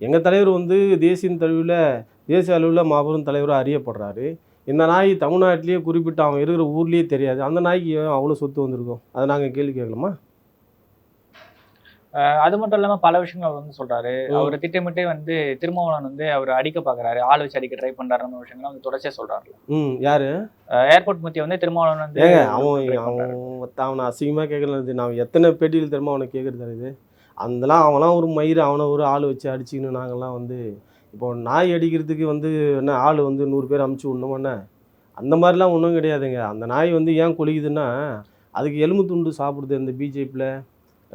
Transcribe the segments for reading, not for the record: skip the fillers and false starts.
எங்கள் தலைவர் வந்து தேசிய அளவில் மாபெரும் தலைவராக அறியப்படுறாரு. இந்த நாய் தமிழ்நாட்டிலேயே குறிப்பிட்ட அவன் இருக்கிற ஊர்லேயே தெரியாது. அந்த நாய்க்கு அவ்வளோ சொத்து வந்திருக்கும். அதை நாங்கள் கேள்வி கேட்கலாமா? அது மட்டும் இல்லாம பல விஷயங்கள் அவர் வந்து சொல்றாரு. அவர் திட்டமிட்டே வந்து திருமாவளவன் வந்து அவர் அடிக்க பாக்குறாரு, ஆள் வச்சு அடிக்க ட்ரை பண்றாருன்னு விஷயங்கள் வந்து தொடர்ச்சியா சொல்றாரு. யாரு? ஏர்போர்ட் முத்தி வந்து திருமாவளவன் வந்து அவனை அசிங்கமாக கேட்கறது. நான் எத்தனை பேட்டியில் தெரியுமா அவனை கேட்குறது இது. அவன்லாம் ஒரு மயிர், அவனை ஒரு ஆள் வச்சு அடிச்சுக்கின்னு நாங்கள்லாம் வந்து இப்போ நாய் அடிக்கிறதுக்கு வந்து என்ன ஆள் வந்து 100 பேர் அமுச்சு விடணுமாண்ணே? அந்த மாதிரிலாம் ஒன்றும் கிடையாதுங்க. அந்த நாய் வந்து ஏன் கொலிக்குதுன்னா, அதுக்கு எலும்பு துண்டு சாப்பிடுது. இந்த பிஜேபியில்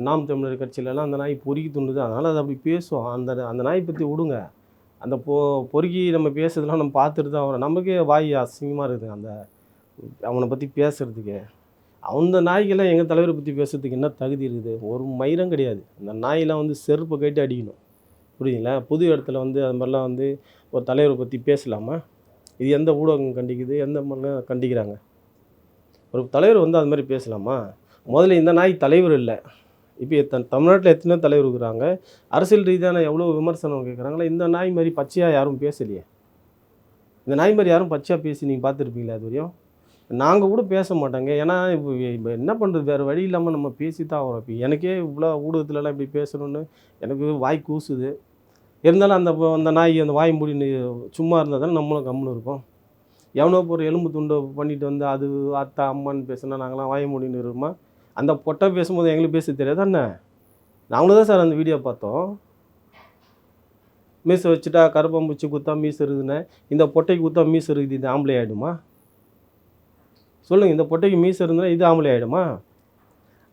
நாம் தமிழர் கட்சியிலலாம் அந்த நாய் பொறுக்கி துண்டுது. அதனால் அது அப்படி பேசும். அந்த நாய் பற்றி விடுங்க. அந்த பொறுக்கி நம்ம பேசுறதுலாம் நம்ம பார்த்துட்டு தான் வரோம். நமக்கே வாய் அசிங்கமாக இருக்குது அவனை பற்றி பேசுகிறதுக்கு. அந்த நாய்க்கெல்லாம் எங்கள் தலைவரை பற்றி பேசுறதுக்கு என்ன தகுதி இருக்குது? ஒரு மயிரும் கிடையாது. அந்த நாயெல்லாம் வந்து செருப்பை கட்டி அடிக்கணும். புரியுதுங்களா? புது இடத்துல வந்து அது மாதிரிலாம் வந்து ஒரு தலைவரை பற்றி பேசலாமா? இது எந்த ஊடகம் கண்டிக்குது? எந்த மாதிரிலாம் கண்டிக்கிறாங்க? ஒரு தலைவர் வந்து அது மாதிரி பேசலாமா? முதல்ல இந்த நாய் தலைவர் இல்லை. இப்போ தமிழ்நாட்டில் எத்தனை தலைவர் இருக்கிறாங்க. அரசியல் ரீதியான எவ்வளோ விமர்சனம் கேட்குறாங்களா? இந்த நாய் மாதிரி பச்சையாக யாரும் பேசலையே. இந்த நாய் மாதிரி யாரும் பச்சையாக பேசி நீங்கள் பார்த்துருப்பீங்களா அது வரையும்? நாங்கள் கூட பேச மாட்டோங்க. ஏன்னா இப்போ என்ன பண்ணுறது, வேறு வழி இல்லாமல் நம்ம பேசி தான் வரோம். இப்போ எனக்கே இவ்வளோ ஊடகத்துலலாம் இப்படி பேசணுன்னு எனக்கு வாய் கூசுது. இருந்தாலும் அந்த நாய் அந்த வாய் மூடின்னு சும்மா இருந்தால் தானே நம்மளும் கம்முன்னு இருப்போம். எவனோ ஒரு எலும்பு துண்டை பண்ணிட்டு வந்து அது அத்தா அம்மான்னு பேசுனா நாங்களாம் வாய் மூடின்னு இருப்போமா? அந்த பொட்டை பேசும்போது எங்களுக்கு பேச தெரியாது தானே. நாங்களும் தான் சார் அந்த வீடியோ பார்த்தோம். மீசை வச்சுட்டா கருப்பம்பூச்சி குத்தா மீசை இருக்குதுன்னு, இந்த பொட்டைக்கு குத்தா மீசை இருக்குது, இது ஆம்பளை ஆகிடுமா? சொல்லுங்கள். இந்த பொட்டைக்கு மீசை இருந்தால் இது ஆம்பளை ஆகிடுமா?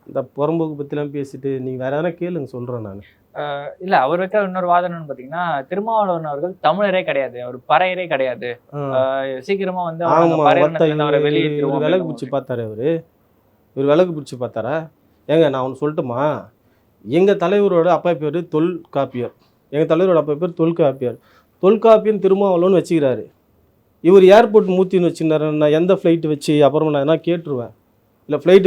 இந்த புறம்போக்கு பற்றிலாம் பேசிட்டு நீங்கள் வேறு எதனா கேளுங்க, சொல்கிறேன் நான். இல்லை, அவர் வைக்கிற இன்னொரு வாதம் என்னன்னு பார்த்தீங்கன்னா, திருமாவளவன் அவர்கள் தமிழரே கிடையாது, அவர் பறையரே கிடையாது. சீக்கிரமாக வந்து விலகு பிடிச்சி பார்த்தாரு இவர் விலகு பிடிச்சி பார்த்தாரா? ஏங்க நான் ஒன்று சொல்லட்டுமா? எங்கள் தலைவரோட அப்பா பேர் தொல்காப்பியர். எங்கள் தலைவரோட அப்பா பேர் தொல்காப்பியர். தொல்காப்பியன் திருமாவளவன் வச்சுக்கிறாரு. இவர் ஏர்போர்ட் மூத்தின்னு வச்சுருந்தாரு. நான் எந்த ஃப்ளைட்டு வச்சு அப்புறமா நான் எதனா கேட்டுருவேன். இல்லை ஃப்ளைட்டு